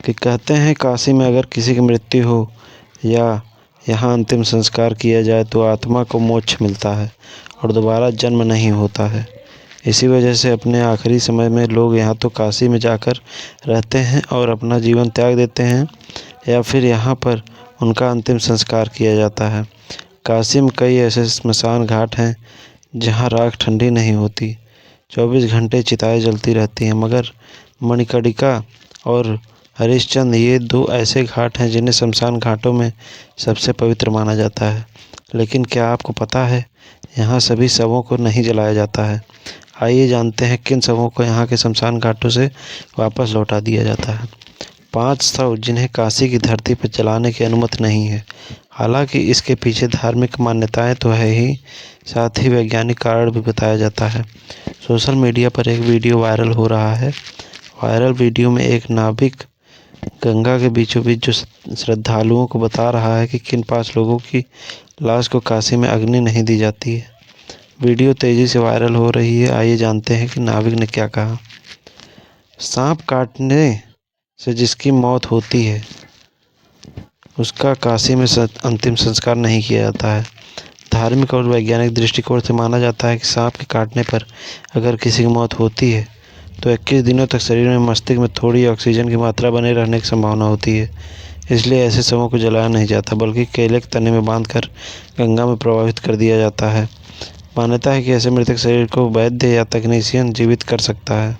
कि कहते हैं काशी में अगर किसी की मृत्यु हो या यहाँ अंतिम संस्कार किया जाए तो आत्मा को मोक्ष मिलता है और दोबारा जन्म नहीं होता है। इसी वजह से अपने आखिरी समय में लोग यहाँ तो काशी में जाकर रहते हैं और अपना जीवन त्याग देते हैं या फिर यहाँ पर उनका अंतिम संस्कार किया जाता है। काशी में कई ऐसे स्मशान घाट हैं जहाँ राख ठंडी नहीं होती, 24 घंटे चिताएं जलती रहती हैं, मगर मणिकर्णिका और हरिश्चंद्र ये 2 ऐसे घाट हैं जिन्हें शमशान घाटों में सबसे पवित्र माना जाता है। लेकिन क्या आपको पता है यहाँ सभी शवों को नहीं जलाया जाता है। आइए जानते हैं किन शवों को यहाँ के शमशान घाटों से वापस लौटा दिया जाता है। 5 शव जिन्हें काशी की धरती पर जलाने की अनुमति नहीं है। हालांकि इसके पीछे धार्मिक मान्यताएं तो है ही, साथ ही वैज्ञानिक कारण भी बताया जाता है। सोशल मीडिया पर एक वीडियो वायरल हो रहा है। वायरल वीडियो में एक नाविक गंगा के बीचों बीच जो श्रद्धालुओं को बता रहा है कि किन 5 लोगों की लाश को काशी में अग्नि नहीं दी जाती है। वीडियो तेजी से वायरल हो रही है। आइए जानते हैं कि नाविक ने क्या कहा। सांप काटने से जिसकी मौत होती है उसका काशी में अंतिम संस्कार नहीं किया जाता है। धार्मिक और वैज्ञानिक दृष्टिकोण से माना जाता है कि सांप के काटने पर अगर किसी की मौत होती है तो 21 दिनों तक शरीर में मस्तिष्क में थोड़ी ऑक्सीजन की मात्रा बने रहने की संभावना होती है। इसलिए ऐसे शवों को जलाया नहीं जाता बल्कि केले के तने में बांधकर गंगा में प्रवाहित कर दिया जाता है। मान्यता है कि ऐसे मृतक शरीर को वैद्य या तकनीशियन जीवित कर सकता है।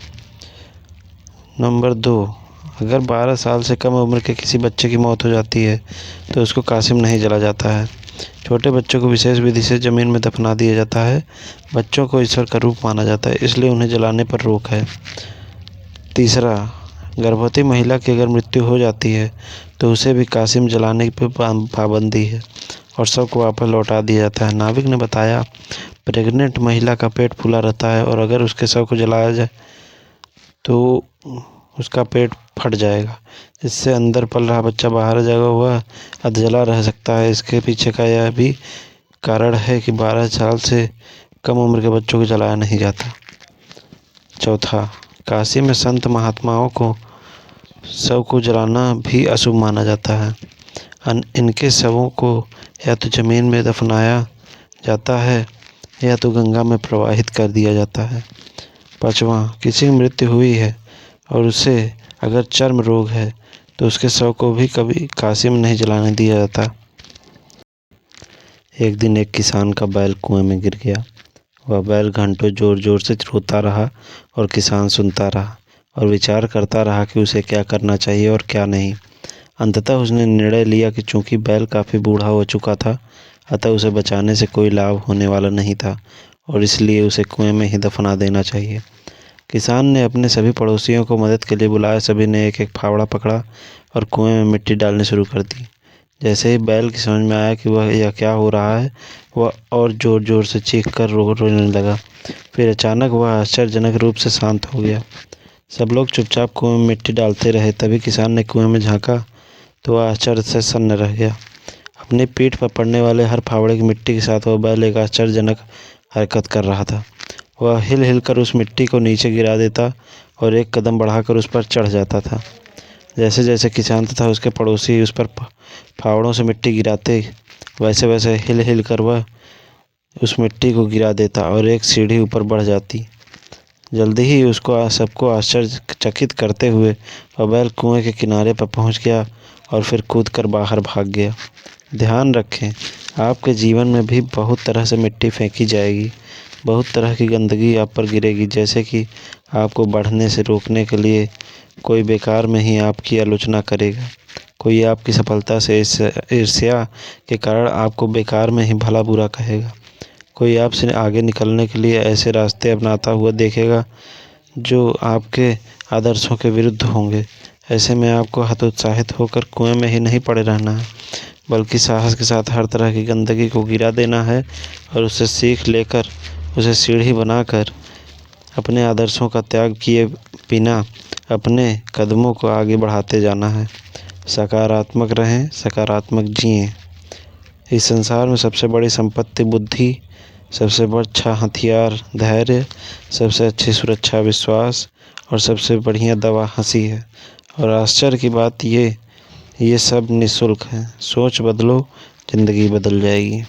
नंबर 2, अगर 12 साल से कम उम्र के किसी बच्चे की मौत हो जाती है तो उसको काशी में नहीं जला जाता है। छोटे बच्चों को विशेष विधि से ज़मीन में दफना दिया जाता है। बच्चों को ईश्वर का रूप माना जाता है, इसलिए उन्हें जलाने पर रोक है। तीसरा, गर्भवती महिला की अगर मृत्यु हो जाती है तो उसे भी काशी में जलाने पर पाबंदी है और शव को वापस लौटा दिया जाता है। नाविक ने बताया, प्रेग्नेंट महिला का पेट फूला रहता है और अगर उसके शव को जलाया जाए तो उसका पेट फट जाएगा, जिससे अंदर पल रहा बच्चा बाहर जगह हुआ अधजला रह सकता है। इसके पीछे का यह भी कारण है कि 12 साल से कम उम्र के बच्चों को जलाया नहीं जाता। चौथा, काशी में संत महात्माओं को शव को जलाना भी अशुभ माना जाता है। इनके शवों को या तो ज़मीन में दफनाया जाता है या तो गंगा में प्रवाहित कर दिया जाता है। पाँचवां, किसी की मृत्यु हुई है और उसे अगर चर्म रोग है तो उसके शव को भी कभी काशी में नहीं जलाने दिया जाता। एक दिन एक किसान का बैल कुएं में गिर गया। वह बैल घंटों जोर जोर से रोता रहा और किसान सुनता रहा और विचार करता रहा कि उसे क्या करना चाहिए और क्या नहीं। अंततः उसने निर्णय लिया कि चूंकि बैल काफ़ी बूढ़ा हो चुका था अतः उसे बचाने से कोई लाभ होने वाला नहीं था और इसलिए उसे कुएं में ही दफना देना चाहिए। किसान ने अपने सभी पड़ोसियों को मदद के लिए बुलाया। सभी ने एक एक फावड़ा पकड़ा और कुएं में मिट्टी डालनी शुरू कर दी। जैसे ही बैल की समझ में आया कि वह यह क्या हो रहा है, वह और ज़ोर ज़ोर से चीख कर रोने लगा। फिर अचानक वह आश्चर्यजनक रूप से शांत हो गया। सब लोग चुपचाप कुएं में मिट्टी डालते रहे। तभी किसान ने कुएं में झांका तो वह आश्चर्य से सन्न रह गया। अपनी पीठ पर पड़ने वाले हर फावड़े की मिट्टी के साथ वह बैल एक आश्चर्यजनक हरकत कर रहा था। वह हिल हिल कर उस मिट्टी को नीचे गिरा देता और एक कदम बढ़ाकर उस पर चढ़ जाता था। जैसे जैसे किसान तथा उसके पड़ोसी उस पर फावड़ों से मिट्टी गिराते, वैसे वैसे हिल हिल कर वह उस मिट्टी को गिरा देता और एक सीढ़ी ऊपर बढ़ जाती। जल्दी ही उसको सबको आश्चर्यचकित करते हुए वह बैल कुएं के किनारे पर पहुंच गया और फिर कूदकर बाहर भाग गया। ध्यान रखें, आपके जीवन में भी बहुत तरह से मिट्टी फेंकी जाएगी, बहुत तरह की गंदगी आप पर गिरेगी। जैसे कि आपको बढ़ने से रोकने के लिए कोई बेकार में ही आपकी आलोचना करेगा, कोई आपकी सफलता से ईर्ष्या के कारण आपको बेकार में ही भला बुरा कहेगा, कोई आपसे आगे निकलने के लिए ऐसे रास्ते अपनाता हुआ देखेगा जो आपके आदर्शों के विरुद्ध होंगे। ऐसे में आपको हतोत्साहित होकर कुएं में ही नहीं पड़े रहना है, बल्कि साहस के साथ हर तरह की गंदगी को गिरा देना है और उससे सीख लेकर उसे सीढ़ी बनाकर अपने आदर्शों का त्याग किए बिना अपने कदमों को आगे बढ़ाते जाना है। सकारात्मक रहें, सकारात्मक जिएं। इस संसार में सबसे बड़ी संपत्ति बुद्धि, सबसे अच्छा हथियार धैर्य, सबसे अच्छी सुरक्षा विश्वास और सबसे बढ़िया दवा हंसी है। और आश्चर्य की बात ये सब निःशुल्क है। सोच बदलो, ज़िंदगी बदल जाएगी।